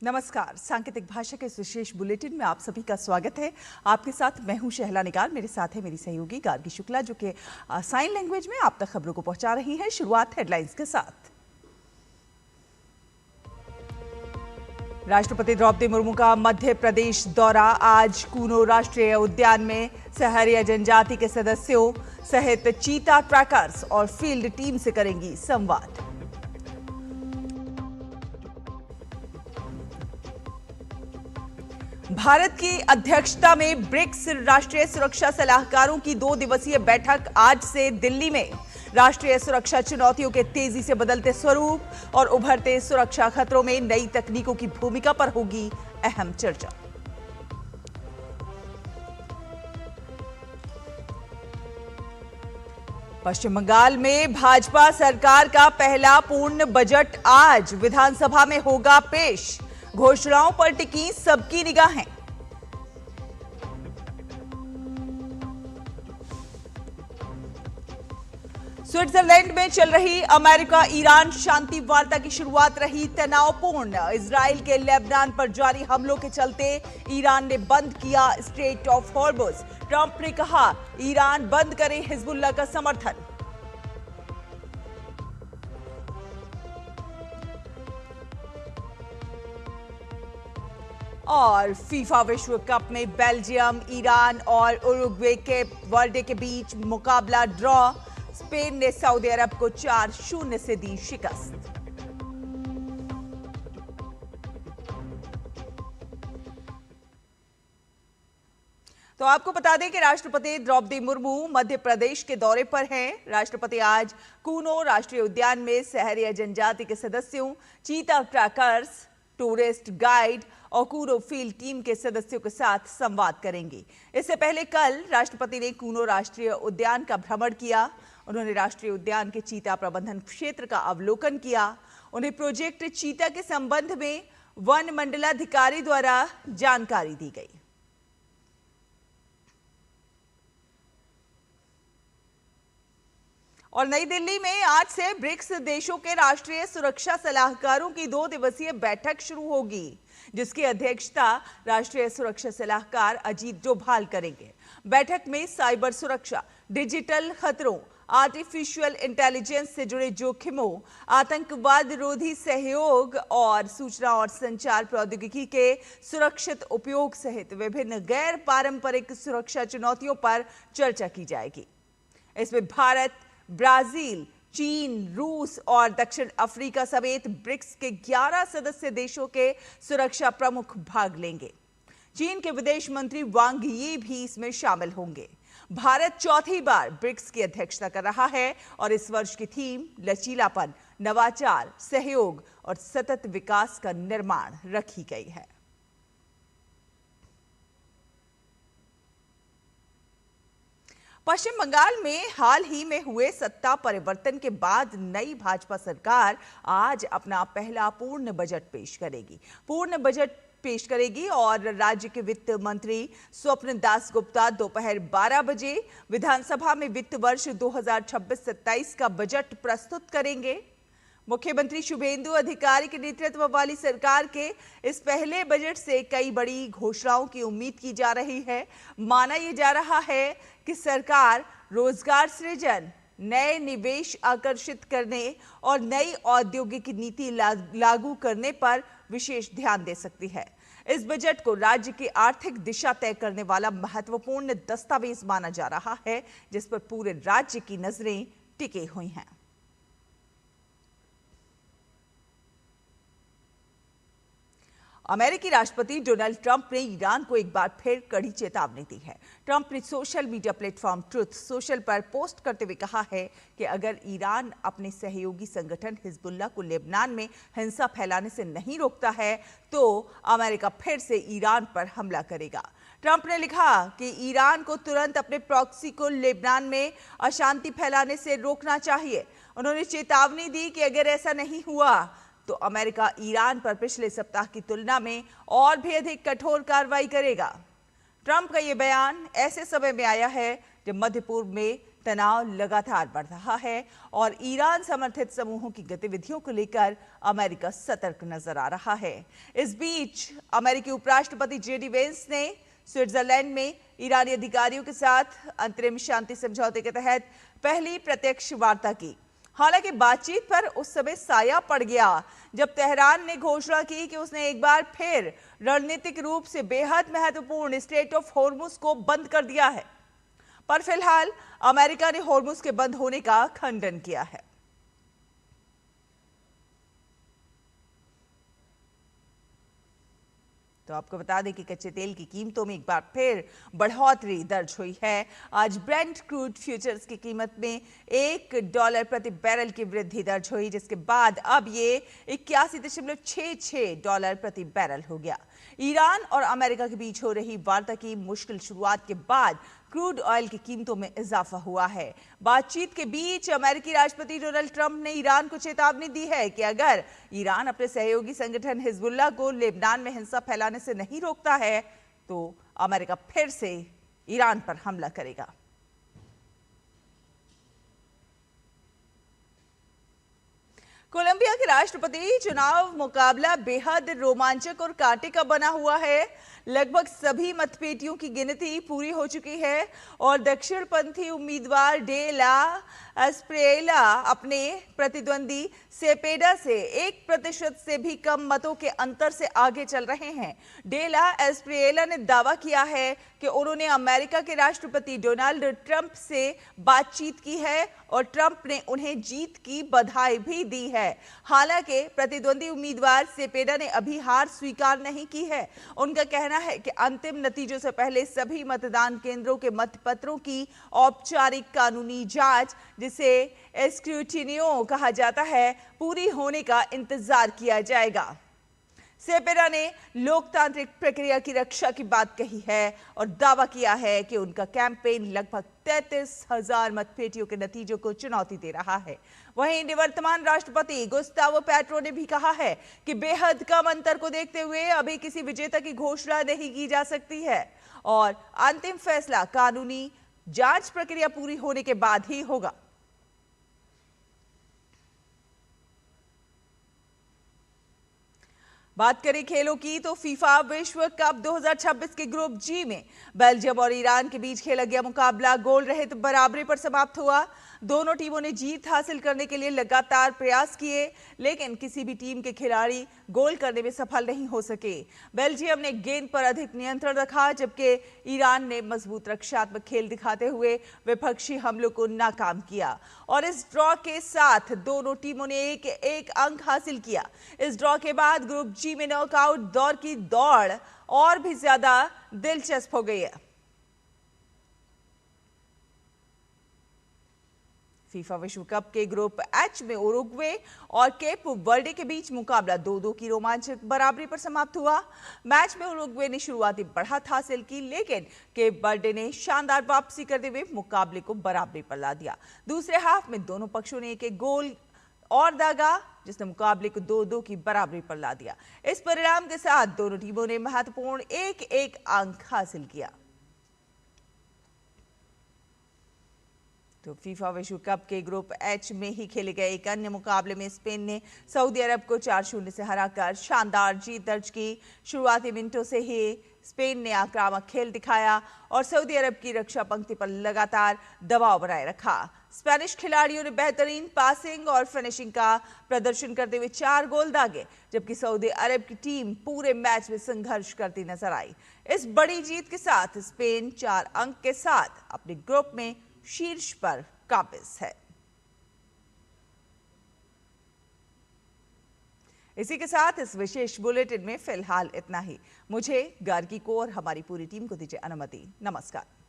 नमस्कार। सांकेतिक भाषा के इस विशेष बुलेटिन में आप सभी का स्वागत है। आपके साथ मैं हूं शहला निगार। मेरे साथ है मेरी सहयोगी गार्गी शुक्ला, जो कि साइन लैंग्वेज में आप तक खबरों को पहुंचा रही हैं। शुरुआत हेडलाइंस के साथ। राष्ट्रपति द्रौपदी मुर्मू का मध्य प्रदेश दौरा। आज कूनो राष्ट्रीय उद्यान में सहरिया जनजाति के सदस्यों सहित चीता ट्रैकर्स और फील्ड टीम से करेंगी संवाद। भारत की अध्यक्षता में ब्रिक्स राष्ट्रीय सुरक्षा सलाहकारों की 2 दिवसीय बैठक आज से दिल्ली में। राष्ट्रीय सुरक्षा चुनौतियों के तेजी से बदलते स्वरूप और उभरते सुरक्षा खतरों में नई तकनीकों की भूमिका पर होगी अहम चर्चा। पश्चिम बंगाल में भाजपा सरकार का पहला पूर्ण बजट आज विधानसभा में होगा पेश। घोषणाओं पर टिकी सबकी निगाहें। स्विट्जरलैंड में चल रही अमेरिका ईरान शांति वार्ता की शुरुआत रही तनावपूर्ण। इजराइल के लेबनान पर जारी हमलों के चलते ईरान ने बंद किया स्ट्रेट ऑफ हॉर्मुज। ट्रंप ने कहा ईरान बंद करे हिजबुल्लाह का समर्थन। और फीफा विश्व कप में बेल्जियम, ईरान और उरुग्वे के वर्ल्ड के बीच मुकाबला ड्रॉ। स्पेन ने सऊदी अरब को 4-0 से दी शिकस्त। तो आपको बता दें कि राष्ट्रपति द्रौपदी मुर्मू मध्य प्रदेश के दौरे पर हैं। राष्ट्रपति आज कूनो राष्ट्रीय उद्यान में सहरिया जनजाति के सदस्यों, चीता ट्रैकर्स, टूरिस्ट गाइड और कूनो फील्ड टीम के सदस्यों के साथ संवाद करेंगे। इससे पहले कल राष्ट्रपति ने कूनो राष्ट्रीय उद्यान का भ्रमण किया। उन्होंने राष्ट्रीय उद्यान के चीता प्रबंधन क्षेत्र का अवलोकन किया। उन्हें प्रोजेक्ट चीता के संबंध में वन मंडलाधिकारी द्वारा जानकारी दी गई। और नई दिल्ली में आज से ब्रिक्स देशों के राष्ट्रीय सुरक्षा सलाहकारों की 2 दिवसीय बैठक शुरू होगी, जिसकी अध्यक्षता राष्ट्रीय सुरक्षा सलाहकार अजीत डोभाल करेंगे। बैठक में साइबर सुरक्षा, डिजिटल खतरों, आर्टिफिशियल इंटेलिजेंस से जुड़े जोखिमों, आतंकवाद रोधी सहयोग और सूचना और संचार प्रौद्योगिकी के सुरक्षित उपयोग सहित विभिन्न गैर पारंपरिक सुरक्षा चुनौतियों पर चर्चा की जाएगी। इसमें भारत, ब्राजील, चीन, रूस और दक्षिण अफ्रीका समेत ब्रिक्स के 11 सदस्य देशों के सुरक्षा प्रमुख भाग लेंगे। चीन के विदेश मंत्री वांग यी भी इसमें शामिल होंगे। भारत चौथी बार ब्रिक्स की अध्यक्षता कर रहा है और इस वर्ष की थीम लचीलापन, नवाचार, सहयोग और सतत विकास का निर्माण रखी गई है। पश्चिम बंगाल में हाल ही में हुए सत्ता परिवर्तन के बाद नई भाजपा सरकार आज अपना पहला पूर्ण बजट पेश करेगी और राज्य के वित्त मंत्री स्वप्न दास गुप्ता दोपहर 12 बजे विधानसभा में वित्त वर्ष 2026-27 का बजट प्रस्तुत करेंगे। मुख्यमंत्री शुभेंदु अधिकारी के नेतृत्व वाली सरकार के इस पहले बजट से कई बड़ी घोषणाओं की उम्मीद की जा रही है। माना यह जा रहा है कि सरकार रोजगार सृजन, नए निवेश आकर्षित करने और नई औद्योगिक नीति लागू करने पर विशेष ध्यान दे सकती है। इस बजट को राज्य की आर्थिक दिशा तय करने वाला महत्वपूर्ण दस्तावेज माना जा रहा है, जिस पर पूरे राज्य की नजरें टिकी हुई हैं। अमेरिकी राष्ट्रपति डोनाल्ड ट्रंप ने ईरान को एक बार फिर कड़ी चेतावनी दी है। ट्रंप ने social media platform truth social पर पोस्ट करते हुए कहा है कि अगर ईरान अपने सहयोगी संगठन हिजबुल्लाह को लेबनान में हिंसा फैलाने से नहीं रोकता है तो अमेरिका फिर से ईरान पर हमला करेगा। ट्रंप ने लिखा कि ईरान को तुरंत अपने प्रॉक्सी को लेबनान में अशांति फैलाने से रोकना चाहिए। उन्होंने चेतावनी दी कि अगर ऐसा नहीं हुआ तो अमेरिका ईरान पर पिछले सप्ताह की तुलना में और भी अधिक कठोर कार्रवाई करेगा। ट्रंप का यह बयान ऐसे समय में आया है जब मध्य पूर्व में तनाव लगातार बढ़ रहा है और ईरान समर्थित समूहों की गतिविधियों को लेकर अमेरिका सतर्क नजर आ रहा है। इस बीच अमेरिकी उपराष्ट्रपति जेडी वेंस ने स्विट्जरलैंड में ईरानी अधिकारियों के साथ अंतरिम शांति समझौते के तहत पहली प्रत्यक्ष वार्ता की। हालांकि बातचीत पर उस समय साया पड़ गया जब तेहरान ने घोषणा की कि उसने एक बार फिर रणनीतिक रूप से बेहद महत्वपूर्ण स्ट्रेट ऑफ हॉर्मुज को बंद कर दिया है। पर फिलहाल अमेरिका ने हॉर्मुज के बंद होने का खंडन किया है। तो आपको बता दें कि कच्चे तेल की कीमतों में एक बार फिर बढ़ोतरी दर्ज हुई है। आज ब्रेंट क्रूड फ्यूचर्स की कीमत में $1 प्रति बैरल की वृद्धि दर्ज हुई, जिसके बाद अब ये $81.66 प्रति बैरल हो गया। ईरान और अमेरिका के बीच हो रही वार्ता की मुश्किल शुरुआत के बाद क्रूड ऑयल की कीमतों में इजाफा हुआ है। बातचीत के बीच अमेरिकी राष्ट्रपति डोनाल्ड ट्रंप ने ईरान को चेतावनी दी है कि अगर ईरान अपने सहयोगी संगठन हिजबुल्लाह को लेबनान में हिंसा फैलाने से नहीं रोकता है तो अमेरिका फिर से ईरान पर हमला करेगा। कोलंबिया के राष्ट्रपति चुनाव मुकाबला बेहद रोमांचक और कांटे का बना हुआ है। लगभग सभी मतपेटियों की गिनती पूरी हो चुकी है और दक्षिणपंथी उम्मीदवार डे ला एस्प्रिएला अपने प्रतिद्वंदी सेपेडा से 1% से भी कम मतों के अंतर से आगे चल रहे हैं। डे ला एस्प्रिएला ने दावा किया है कि उन्होंने अमेरिका के राष्ट्रपति डोनाल्ड ट्रंप से बातचीत की है और ट्रंप ने उन्हें जीत की बधाई भी दी है। हालांकि प्रतिद्वंदी उम्मीदवार सेपेडा ने अभी हार स्वीकार नहीं की है। उनका कहना है कि अंतिम नतीजों से पहले सभी मतदान केंद्रों के मतपत्रों की औपचारिक कानूनी जांच, जिसे एस्क्रूटिनियो कहा जाता है, पूरी होने का इंतजार किया जाएगा। सेपेडा ने लोकतांत्रिक प्रक्रिया की रक्षा की बात कही है और दावा किया है कि उनका कैंपेन लगभग 33,000 मतपेटियों के नतीजों को चुनौती दे रहा है। वहीं निवर्तमान राष्ट्रपति गुस्तावो पेट्रो ने भी कहा है कि बेहद कम अंतर को देखते हुए अभी किसी विजेता की घोषणा नहीं की जा सकती है और अंतिम फैसला कानूनी जांच प्रक्रिया पूरी होने के बाद ही होगा। बात करें खेलों की तो फीफा विश्व कप 2026 के ग्रुप जी में बेल्जियम और ईरान के बीच खेला गया मुकाबला गोल रहित बराबरी पर समाप्त हुआ। दोनों टीमों ने जीत हासिल करने के लिए लगातार प्रयास किए, लेकिन किसी भी टीम के खिलाड़ी गोल करने में सफल नहीं हो सके। बेल्जियम ने गेंद पर अधिक नियंत्रण रखा, जबकि ईरान ने मजबूत रक्षात्मक खेल दिखाते हुए विपक्षी हमलों को नाकाम किया और इस ड्रॉ के साथ दोनों टीमों ने एक अंक हासिल किया। इस ड्रॉ के बाद ग्रुप जी में नॉकआउट दौर की दौड़ और भी ज्यादा दिलचस्प हो गई है। फीफा विश्व कप के ग्रुप एच में उरुग्वे और केप वर्डे के बीच मुकाबला 2-2 की रोमांचक बराबरी पर समाप्त हुआ। मैच में उरुग्वे ने शुरुआती बढ़त हासिल की, लेकिन केप वर्डे ने शानदार वापसी करते हुए मुकाबले को बराबरी पर ला दिया। दूसरे हाफ में दोनों पक्षों ने एक गोल और दागा, जिसने मुकाबले को 2-2 की बराबरी पर ला दिया। इस परिणाम के साथ दोनों टीमों ने महत्वपूर्ण 1-1 अंक हासिल किया। तो फीफा विश्व कप के ग्रुप एच में ही खेले गए एक अन्य मुकाबले में स्पेन ने सऊदी अरब को 4-0 से हराकर शानदार जीत दर्ज की। शुरुआती मिनटों से ही स्पेन ने आक्रामक खेल दिखाया और सऊदी अरब की रक्षा पंक्ति पर लगातार दबाव बनाए रखा। स्पेनिश खिलाड़ियों ने बेहतरीन पासिंग और फिनिशिंग का प्रदर्शन करते हुए 4 गोल दागे, जबकि सऊदी अरब की टीम पूरे मैच में संघर्ष करती नजर आई। इस बड़ी जीत के साथ स्पेन 4 अंक के साथ अपने ग्रुप में शीर्ष पर काबिज है। इसी के साथ इस विशेष बुलेटिन में फिलहाल इतना ही। मुझे, गार्गी को और हमारी पूरी टीम को दीजिए अनुमति। नमस्कार।